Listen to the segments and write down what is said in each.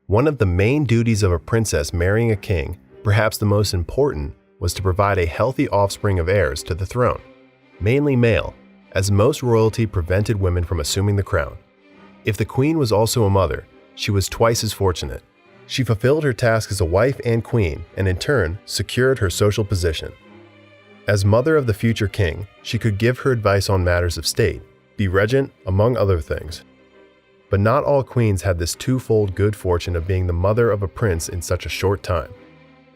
One of the main duties of a princess marrying a king, perhaps the most important, was to provide a healthy offspring of heirs to the throne, mainly male, as most royalty prevented women from assuming the crown. If the queen was also a mother, she was twice as fortunate. She fulfilled her task as a wife and queen, and in turn, secured her social position. As mother of the future king, she could give her advice on matters of state, be regent, among other things. But not all queens had this twofold good fortune of being the mother of a prince in such a short time.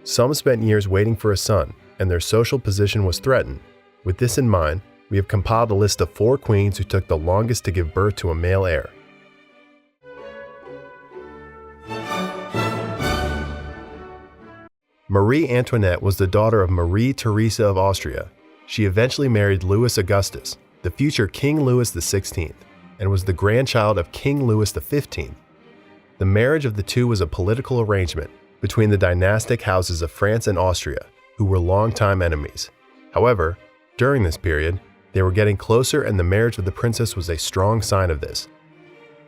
Some spent years waiting for a son, and their social position was threatened. With this in mind, we have compiled a list of 4 queens who took the longest to give birth to a male heir. Marie Antoinette was the daughter of Marie Theresa of Austria. She eventually married Louis Augustus, the future King Louis XVI, and was the grandchild of King Louis XV. The marriage of the two was a political arrangement between the dynastic houses of France and Austria, who were longtime enemies. However, during this period, they were getting closer, and the marriage of the princess was a strong sign of this.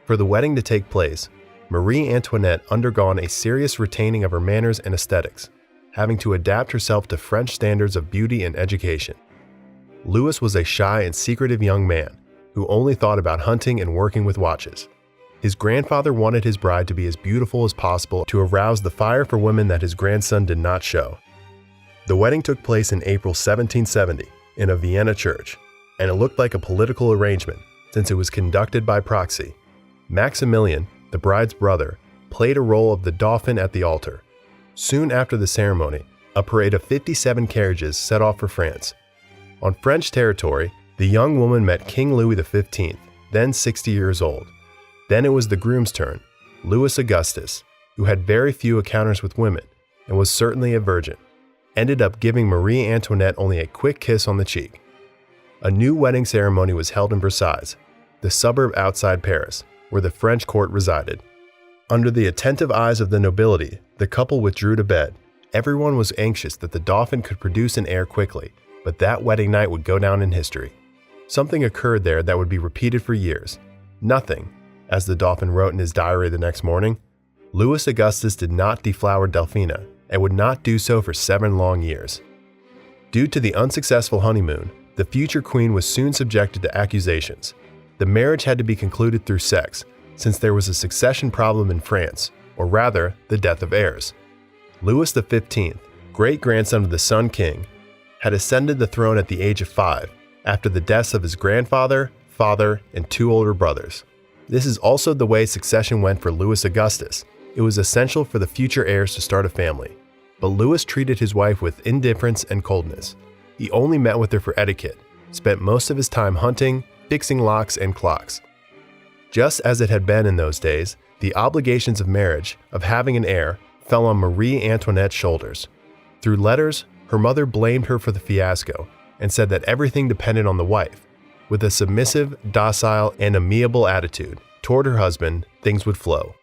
For the wedding to take place, Marie Antoinette undergone a serious retaining of her manners and aesthetics, having to adapt herself to French standards of beauty and education. Louis was a shy and secretive young man who only thought about hunting and working with watches. His grandfather wanted his bride to be as beautiful as possible to arouse the fire for women that his grandson did not show. The wedding took place in April 1770 in a Vienna church, and it looked like a political arrangement since it was conducted by proxy. Maximilian, the bride's brother, played a role of the dauphin at the altar. Soon after the ceremony, a parade of 57 carriages set off for France. On French territory, the young woman met King Louis XV, then 60 years old. Then it was the groom's turn, Louis Augustus, who had very few encounters with women and was certainly a virgin, ended up giving Marie Antoinette only a quick kiss on the cheek. A new wedding ceremony was held in Versailles, the suburb outside Paris, where the French court resided. Under the attentive eyes of the nobility, the couple withdrew to bed. Everyone was anxious that the dauphin could produce an heir quickly, but that wedding night would go down in history. Something occurred there that would be repeated for years. Nothing, as the dauphin wrote in his diary the next morning. Louis Augustus did not deflower Delphina and would not do so for 7 long years. Due to the unsuccessful honeymoon, the future queen was soon subjected to accusations. The marriage had to be concluded through sex, since there was a succession problem in France, or rather, the death of heirs. Louis XV, great-grandson of the Sun King, had ascended the throne at the age of 5, after the deaths of his grandfather, father, and 2 older brothers. This is also the way succession went for Louis Augustus. It was essential for the future heirs to start a family. But Louis treated his wife with indifference and coldness. He only met with her for etiquette, spent most of his time hunting, fixing locks and clocks. Just as it had been in those days, the obligations of marriage, of having an heir, fell on Marie Antoinette's shoulders. Through letters, her mother blamed her for the fiasco and said that everything depended on the wife. With a submissive, docile, and amiable attitude toward her husband, things would flow.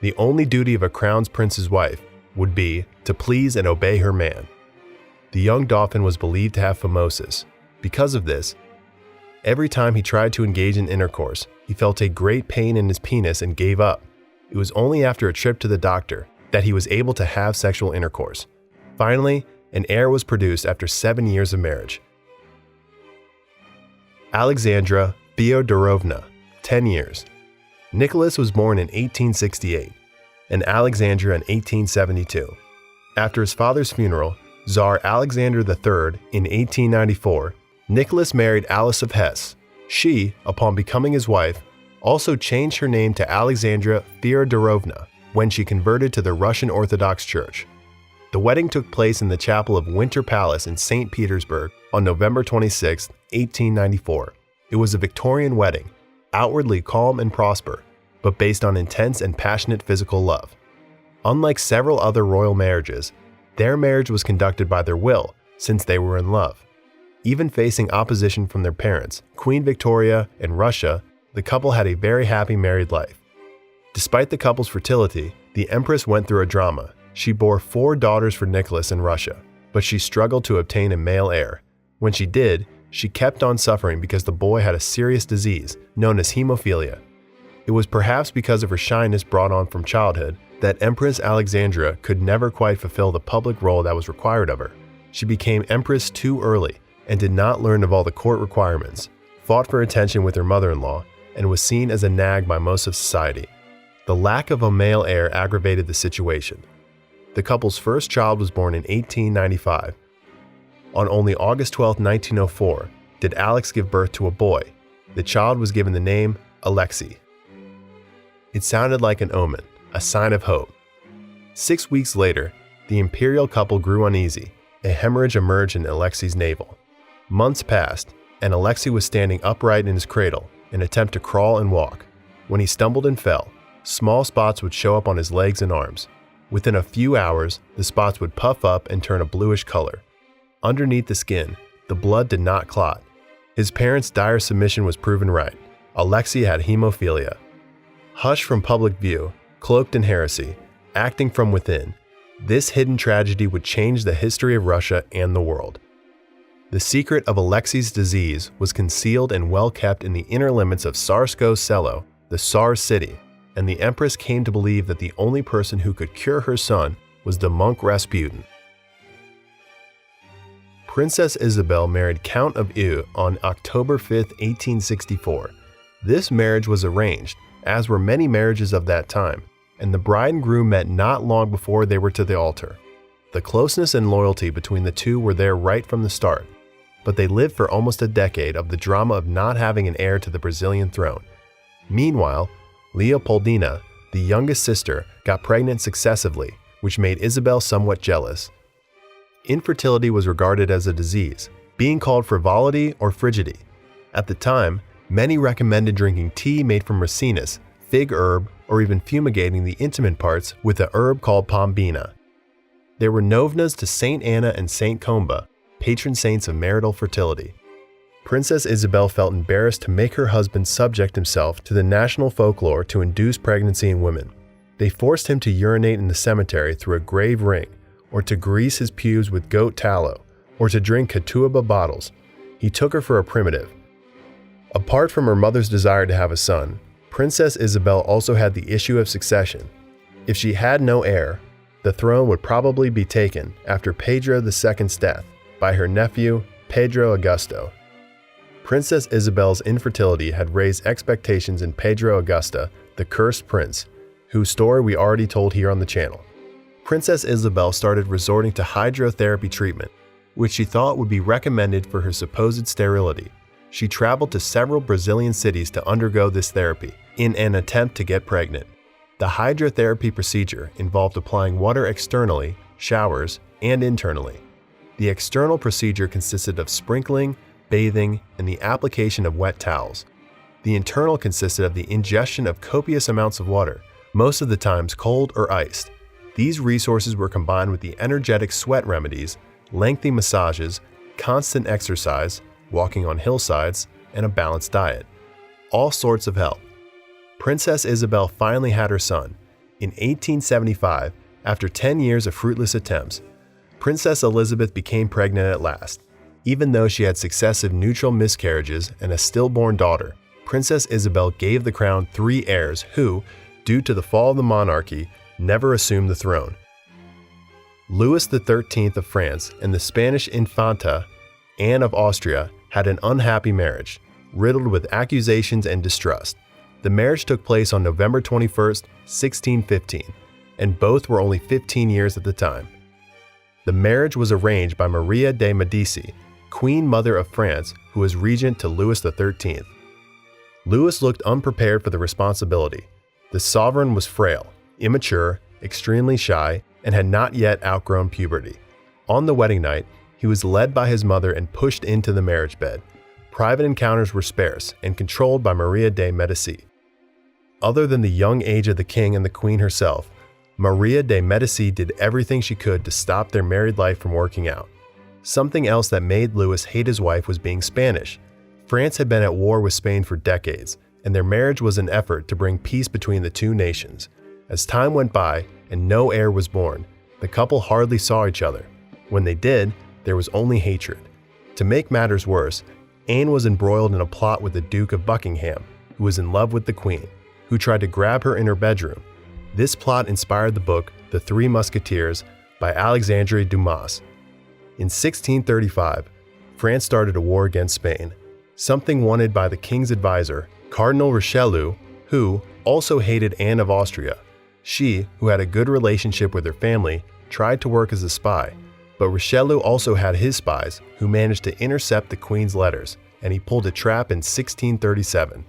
The only duty of a crown prince's wife would be to please and obey her man. The young dauphin was believed to have phimosis. Because of this, every time he tried to engage in intercourse, he felt a great pain in his penis and gave up. It was only after a trip to the doctor that he was able to have sexual intercourse. Finally, an heir was produced after 7 years of marriage. Alexandra Feodorovna, 10 years. Nicholas was born in 1868, and Alexandra in 1872. After his father's funeral, Tsar Alexander III, in 1894, Nicholas married Alice of Hesse. She, upon becoming his wife, also changed her name to Alexandra Feodorovna when she converted to the Russian Orthodox Church. The wedding took place in the chapel of Winter Palace in St. Petersburg on November 26, 1894. It was a Victorian wedding, outwardly calm and prosper, but based on intense and passionate physical love. Unlike several other royal marriages, their marriage was conducted by their will, since they were in love. Even facing opposition from their parents, Queen Victoria, and Russia, the couple had a very happy married life. Despite the couple's fertility, the Empress went through a drama. She bore 4 daughters for Nicholas in Russia, but she struggled to obtain a male heir. When she did, she kept on suffering because the boy had a serious disease known as hemophilia. It was perhaps because of her shyness brought on from childhood that Empress Alexandra could never quite fulfill the public role that was required of her. She became empress too early and did not learn of all the court requirements, fought for attention with her mother-in-law, and was seen as a nag by most of society. The lack of a male heir aggravated the situation. The couple's first child was born in 1895. On only August 12, 1904, did Alex give birth to a boy. The child was given the name Alexei. It sounded like an omen, a sign of hope. 6 weeks later, the imperial couple grew uneasy. A hemorrhage emerged in Alexei's navel. Months passed, and Alexei was standing upright in his cradle, in an attempt to crawl and walk. When he stumbled and fell, small spots would show up on his legs and arms. Within a few hours, the spots would puff up and turn a bluish color. Underneath the skin, the blood did not clot. His parents' dire submission was proven right. Alexei had hemophilia. Hushed from public view, cloaked in heresy, acting from within, this hidden tragedy would change the history of Russia and the world. The secret of Alexei's disease was concealed and well kept in the inner limits of Tsarskoye Selo, the Tsar's city, and the Empress came to believe that the only person who could cure her son was the monk Rasputin. Princess Isabel married Count of Eu on October 5, 1864. This marriage was arranged, as were many marriages of that time, and the bride and groom met not long before they were to the altar. The closeness and loyalty between the two were there right from the start, but they lived for almost a decade of the drama of not having an heir to the Brazilian throne. Meanwhile, Leopoldina, the youngest sister, got pregnant successively, which made Isabel somewhat jealous. Infertility was regarded as a disease, being called frivolity or frigidity. At the time, many recommended drinking tea made from ricinus, fig herb, or even fumigating the intimate parts with a herb called pombina. There were novenas to Saint Anna and Saint Comba, patron saints of marital fertility. Princess Isabel felt embarrassed to make her husband subject himself to the national folklore to induce pregnancy in women. They forced him to urinate in the cemetery through a grave ring, or to grease his pubes with goat tallow, or to drink Catuaba bottles. He took her for a primitive. Apart from her mother's desire to have a son, Princess Isabel also had the issue of succession. If she had no heir, the throne would probably be taken after Pedro II's death by her nephew, Pedro Augusto. Princess Isabel's infertility had raised expectations in Pedro Augusta, the cursed prince, whose story we already told here on the channel. Princess Isabel started resorting to hydrotherapy treatment, which she thought would be recommended for her supposed sterility. She traveled to several Brazilian cities to undergo this therapy in an attempt to get pregnant. The hydrotherapy procedure involved applying water externally, showers, and internally. The external procedure consisted of sprinkling, bathing, and the application of wet towels. The internal consisted of the ingestion of copious amounts of water, most of the times cold or iced. These resources were combined with the energetic sweat remedies, lengthy massages, constant exercise, walking on hillsides, and a balanced diet. All sorts of help. Princess Isabel finally had her son. In 1875, after 10 years of fruitless attempts, Princess Elizabeth became pregnant at last. Even though she had successive neutral miscarriages and a stillborn daughter, Princess Isabel gave the crown 3 heirs who, due to the fall of the monarchy, never assumed the throne. Louis XIII of France and the Spanish Infanta, Anne of Austria, had an unhappy marriage, riddled with accusations and distrust. The marriage took place on November 21, 1615, and both were only 15 years at the time. The marriage was arranged by Maria de Medici, Queen Mother of France, who was regent to Louis XIII. Louis looked unprepared for the responsibility. The sovereign was frail, immature, extremely shy, and had not yet outgrown puberty. On the wedding night, he was led by his mother and pushed into the marriage bed. Private encounters were sparse and controlled by Maria de Medici. Other than the young age of the king and the queen herself, Maria de Medici did everything she could to stop their married life from working out. Something else that made Louis hate his wife was being Spanish. France had been at war with Spain for decades, and their marriage was an effort to bring peace between the two nations. As time went by and no heir was born, the couple hardly saw each other. When they did, there was only hatred. To make matters worse, Anne was embroiled in a plot with the Duke of Buckingham, who was in love with the Queen, who tried to grab her in her bedroom. This plot inspired the book The Three Musketeers by Alexandre Dumas. In 1635, France started a war against Spain, something wanted by the king's advisor, Cardinal Richelieu, who also hated Anne of Austria. She, who had a good relationship with her family, tried to work as a spy, but Richelieu also had his spies who managed to intercept the queen's letters, and he pulled a trap in 1637.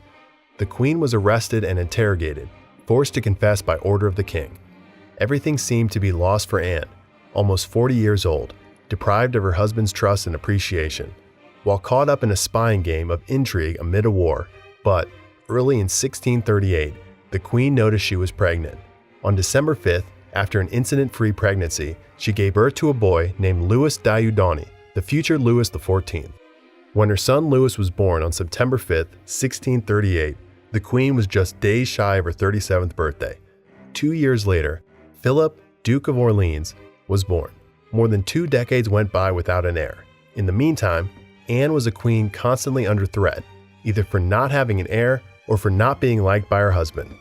The queen was arrested and interrogated, forced to confess by order of the king. Everything seemed to be lost for Anne, almost 40 years old, deprived of her husband's trust and appreciation, while caught up in a spying game of intrigue amid a war. But early in 1638, the queen noticed she was pregnant. On December 5th, after an incident-free pregnancy, she gave birth to a boy named Louis d'Audony, the future Louis XIV. When her son Louis was born on September 5th, 1638, the queen was just days shy of her 37th birthday. 2 years later, Philip, Duke of Orleans, was born. More than 2 decades went by without an heir. In the meantime, Anne was a queen constantly under threat, either for not having an heir or for not being liked by her husband.